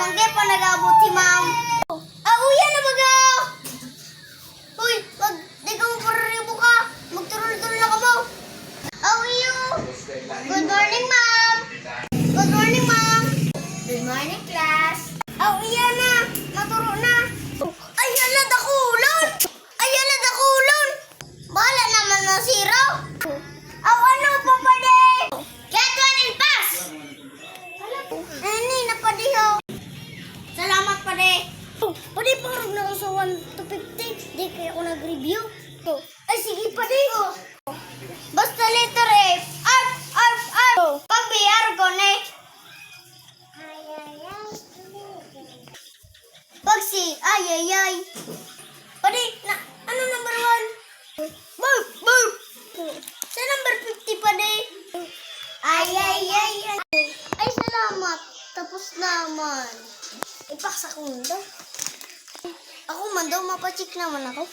Mangge pa nag-abot si ma'am. Uya na baga! Uy, di ka mo pararibo ka. Magturul-turul na ka mo. Uyo! Good morning, ma'am. Good morning, ma'am. Good morning, class. Uya na. Maturo na. Ay, hala, dakulon. Ay, hala, dakulon. Bahala naman ng zero. Ano pa pa de? Get one and pass. Ani, napadiho. Salamat pa de. Pwede parang na ako sa 1 to 50. Di kaya ako nag-review. Ay, sige pa de. Basta letter F. Arf, arf, arf. Pag-BR ko ne. Pag C, ay, ay, ay. Pwede, ano number 1? Burp, burp. Sa number 50 pa de. Ay, ay, ay, ay. Ay, salamat. Tapos naman. Ipaksa ko mundo. Ako man daw, mapachik naman ako.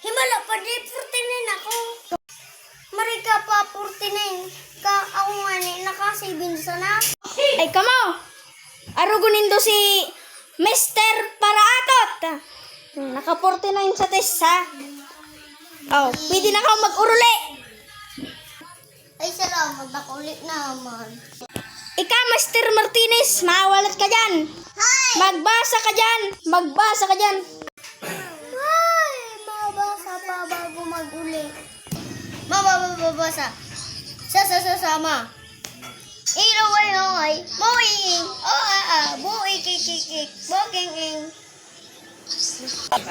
Himala pa di, 49 ako. Marika pa, 49. Ako nga ni, naka-7 sana. Ay, kamo! Arugunin do si Mr. Paraatot. Naka-49 sa test, ha? Oh, pwede na ka mag-uruli. Ay, salamat. Nakulit naman. Ikaw, Mr. Martinez, mawalat ka dyan. Hi! Magbasa ka dyan. Magbasa ka dyan. Ay, mabasa pa bago mag-uli. Mababasa. Sama. Ilaway-laway. Buing. Buing kikikik. Boging-ing.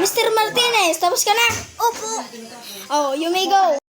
Mr. Martinez, tapos ka na. Opo. Oh, you may go.